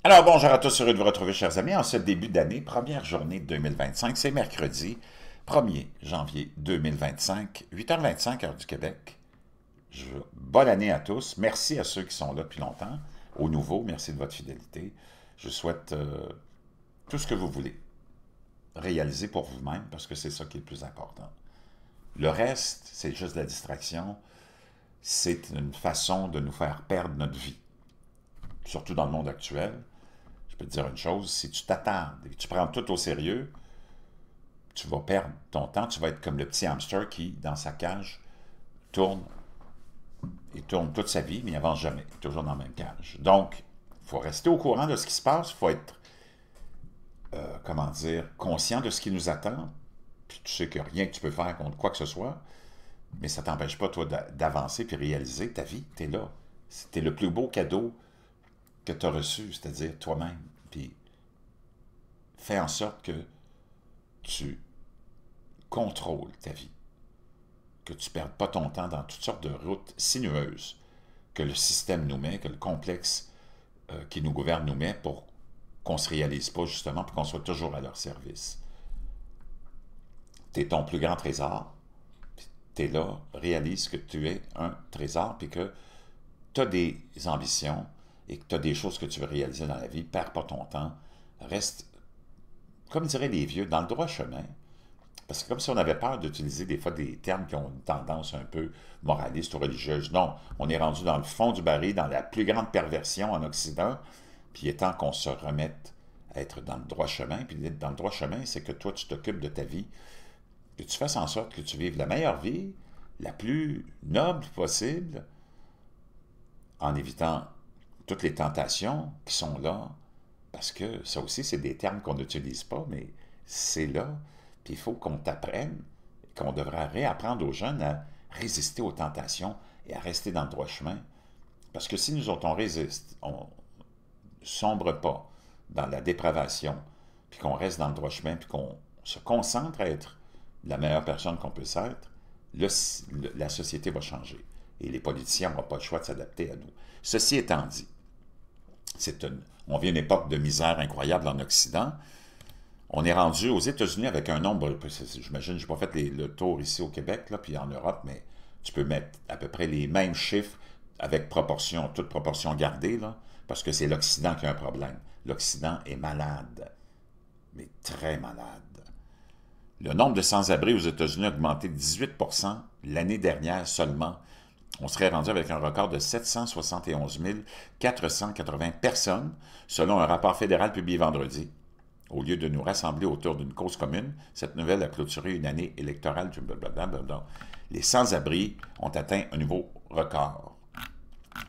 Alors bonjour à tous, heureux de vous retrouver chers amis en ce début d'année, première journée de 2025, c'est mercredi 1er janvier 2025, 8h25 heure du Québec. Bonne année à tous, merci à ceux qui sont là depuis longtemps, aux nouveaux, merci de votre fidélité. Je souhaite tout ce que vous voulez réaliser pour vous-même parce que c'est ça qui est le plus important. Le reste, c'est juste de la distraction, c'est une façon de nous faire perdre notre vie, surtout dans le monde actuel. Je peux te dire une chose, si tu t'attardes et que tu prends tout au sérieux, tu vas perdre ton temps, tu vas être comme le petit hamster qui, dans sa cage, tourne et tourne toute sa vie, mais il n'avance jamais, toujours dans la même cage. Donc, il faut rester au courant de ce qui se passe, il faut être, comment dire, conscient de ce qui nous attend, puis tu sais qu'il n'y a rien que tu peux faire contre quoi que ce soit, mais ça ne t'empêche pas, toi, d'avancer puis réaliser ta vie, tu es là. C'était le plus beau cadeau que tu as reçu, c'est-à-dire toi-même. Puis fais en sorte que tu contrôles ta vie, que tu ne perdes pas ton temps dans toutes sortes de routes sinueuses que le système nous met, que le complexe qui nous gouverne nous met pour qu'on ne se réalise pas justement, pour qu'on soit toujours à leur service. Tu es ton plus grand trésor, tu es là, réalise que tu es un trésor, puis que tu as des ambitions, et que tu as des choses que tu veux réaliser dans la vie, perds pas ton temps, reste, comme diraient les vieux, dans le droit chemin. Parce que comme si on avait peur d'utiliser des fois des termes qui ont une tendance un peu moraliste ou religieuse. Non, on est rendu dans le fond du baril, dans la plus grande perversion en Occident, puis il est temps qu'on se remette à être dans le droit chemin. Puis d'être dans le droit chemin, c'est que toi, tu t'occupes de ta vie, que tu fasses en sorte que tu vives la meilleure vie, la plus noble possible, en évitant toutes les tentations qui sont là, parce que ça aussi, c'est des termes qu'on n'utilise pas, mais c'est là, puis il faut qu'on t'apprenne, qu'on devrait réapprendre aux jeunes à résister aux tentations et à rester dans le droit chemin. Parce que si nous autres, on résiste, on ne sombre pas dans la dépravation, puis qu'on reste dans le droit chemin, puis qu'on se concentre à être la meilleure personne qu'on peut être, la société va changer. Et les politiciens n'auront pas le choix de s'adapter à nous. Ceci étant dit, on vit une époque de misère incroyable en Occident. On est rendu aux États-Unis avec un nombre, j'imagine, je n'ai pas fait le tour ici au Québec, là, puis en Europe, mais tu peux mettre à peu près les mêmes chiffres avec proportion, toute proportion gardée, là, parce que c'est l'Occident qui a un problème. L'Occident est malade, mais très malade. Le nombre de sans-abri aux États-Unis a augmenté de 18% l'année dernière seulement. On serait rendu avec un record de 771 480 personnes, selon un rapport fédéral publié vendredi. Au lieu de nous rassembler autour d'une cause commune, cette nouvelle a clôturé une année électorale. Les sans-abri ont atteint un nouveau record,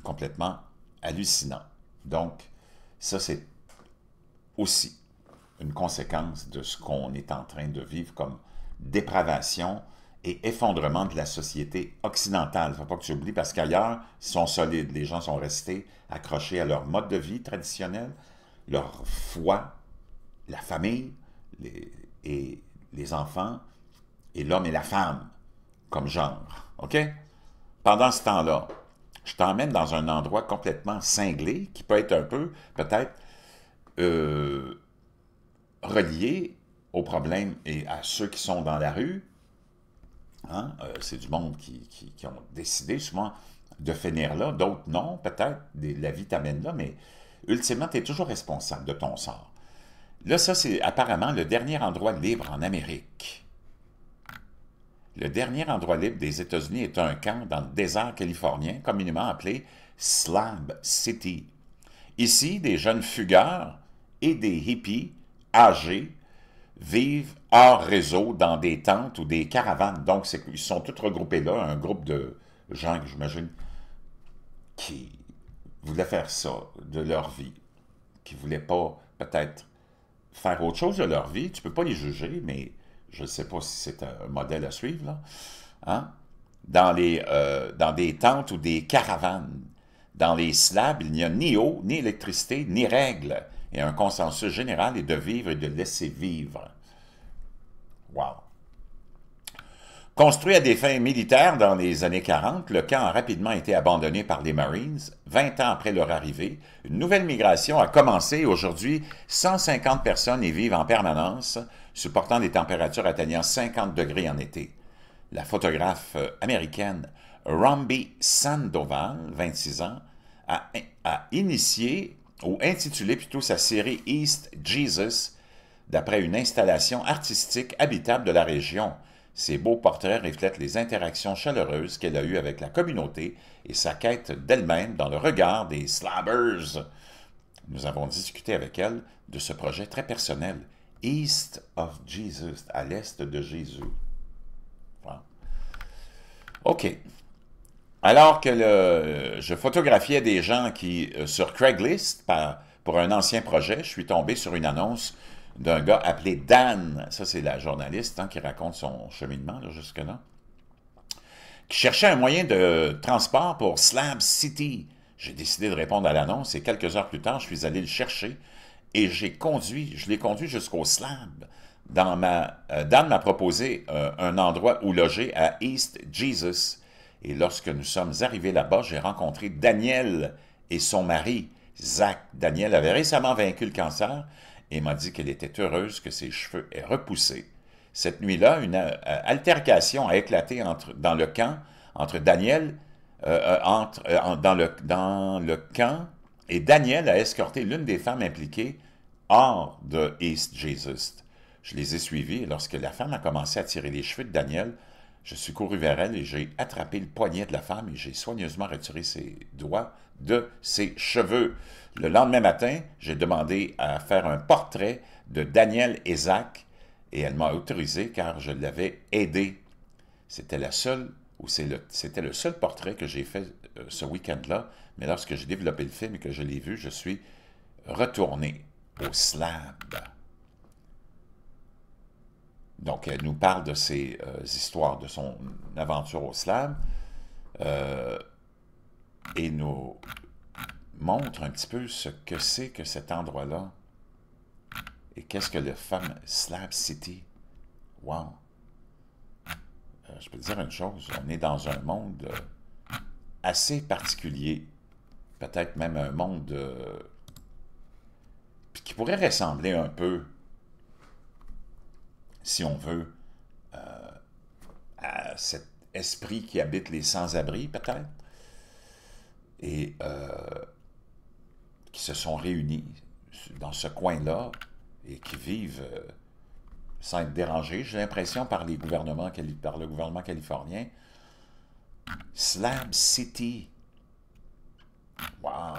complètement hallucinant. Donc, ça, c'est aussi une conséquence de ce qu'on est en train de vivre comme dépravation et effondrement de la société occidentale. Il ne faut pas que tu oublies, parce qu'ailleurs, ils sont solides. Les gens sont restés accrochés à leur mode de vie traditionnel, leur foi, la famille, et les enfants, et l'homme et la femme, comme genre. OK? Pendant ce temps-là, je t'emmène dans un endroit complètement cinglé, qui peut être un peu, peut-être, relié aux problèmes et à ceux qui sont dans la rue. Hein? C'est du monde qui ont décidé souvent de finir là, d'autres non, peut-être, la vie t'amène là, mais ultimement, tu es toujours responsable de ton sort. Là, ça, c'est apparemment le dernier endroit libre en Amérique. Le dernier endroit libre des États-Unis est un camp dans le désert californien, communément appelé Slab City. Ici, des jeunes fugueurs et des hippies âgés vivent hors réseau dans des tentes ou des caravanes. Donc, ils sont tous regroupés là, un groupe de gens, j'imagine, qui voulaient faire ça de leur vie, qui ne voulaient pas, peut-être, faire autre chose de leur vie. Tu ne peux pas les juger, mais je ne sais pas si c'est un modèle à suivre, là. Hein? Dans des tentes ou des caravanes. Dans les slabs, il n'y a ni eau, ni électricité, ni règles. Et un consensus général est de vivre et de laisser vivre. Wow! Construit à des fins militaires dans les années 40, le camp a rapidement été abandonné par les Marines. 20 ans après leur arrivée, une nouvelle migration a commencé. Aujourd'hui, 150 personnes y vivent en permanence, supportant des températures atteignant 50 degrés en été. La photographe américaine Rombi Sandoval, 26 ans, a initié, ou intitulé plutôt sa série East Jesus, d'après une installation artistique habitable de la région. Ces beaux portraits reflètent les interactions chaleureuses qu'elle a eues avec la communauté et sa quête d'elle-même dans le regard des Slabbers. Nous avons discuté avec elle de ce projet très personnel, East of Jesus, à l'est de Jésus. Wow. OK. Alors que je photographiais des gens qui, sur Craigslist, pour un ancien projet, je suis tombé sur une annonce d'un gars appelé Dan, ça c'est la journaliste qui raconte son cheminement jusque-là, qui cherchait un moyen de transport pour Slab City. J'ai décidé de répondre à l'annonce et quelques heures plus tard, je suis allé le chercher et je l'ai conduit jusqu'au Slab. Dan m'a proposé un endroit où loger à East Jesus. Et lorsque nous sommes arrivés là-bas, j'ai rencontré Danielle et son mari, Zach. Danielle avait récemment vaincu le cancer et m'a dit qu'elle était heureuse que ses cheveux aient repoussé. Cette nuit-là, une altercation a éclaté dans le camp entre Danielle, dans le camp, et Danielle a escorté l'une des femmes impliquées hors de East Jesus. Je les ai suivis et lorsque la femme a commencé à tirer les cheveux de Danielle, je suis couru vers elle et j'ai attrapé le poignet de la femme et j'ai soigneusement retiré ses doigts de ses cheveux. Le lendemain matin, j'ai demandé à faire un portrait de Danielle et Zach et elle m'a autorisé car je l'avais aidé. C'était le seul portrait que j'ai fait ce week-end-là, mais lorsque j'ai développé le film et que je l'ai vu, je suis retourné au Slab. Donc, elle nous parle de ses histoires, de son aventure au Slab, et nous montre un petit peu ce que c'est que cet endroit-là, et qu'est-ce que le fameux Slab City. Wow! Je peux te dire une chose, on est dans un monde assez particulier, peut-être même un monde qui pourrait ressembler un peu, si on veut, à cet esprit qui habite les sans-abri, peut-être, et qui se sont réunis dans ce coin-là et qui vivent sans être dérangés, j'ai l'impression, par le gouvernement californien. Slab City. Wow!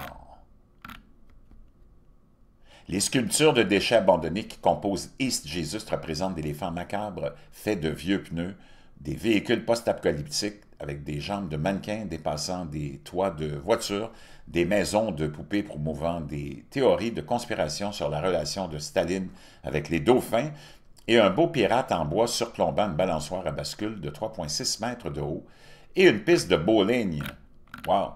Les sculptures de déchets abandonnés qui composent East Jesus représentent des éléphants macabres faits de vieux pneus, des véhicules post-apocalyptiques avec des jambes de mannequins dépassant des toits de voitures, des maisons de poupées promouvant des théories de conspiration sur la relation de Staline avec les dauphins, et un beau pirate en bois surplombant une balançoire à bascule de 3,6 mètres de haut, et une piste de bowling. Wow!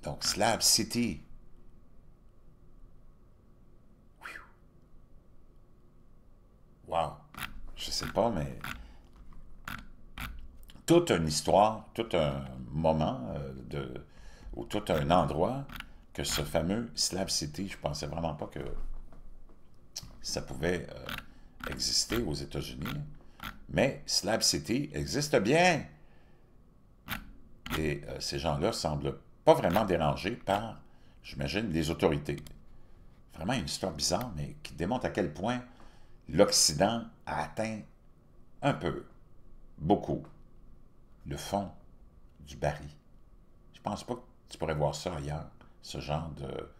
Donc, Slab City. Wow! Je sais pas, mais toute une histoire, tout un moment, ou tout un endroit que ce fameux Slab City, je pensais vraiment pas que ça pouvait exister aux États-Unis. Mais Slab City existe bien. Et ces gens-là semblent pas vraiment dérangés par, j'imagine, les autorités. Vraiment une histoire bizarre, mais qui démontre à quel point l'Occident a atteint un peu, beaucoup, le fond du baril. Je pense pas que tu pourrais voir ça ailleurs, ce genre de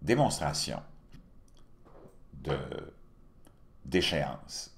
démonstration d'échéance.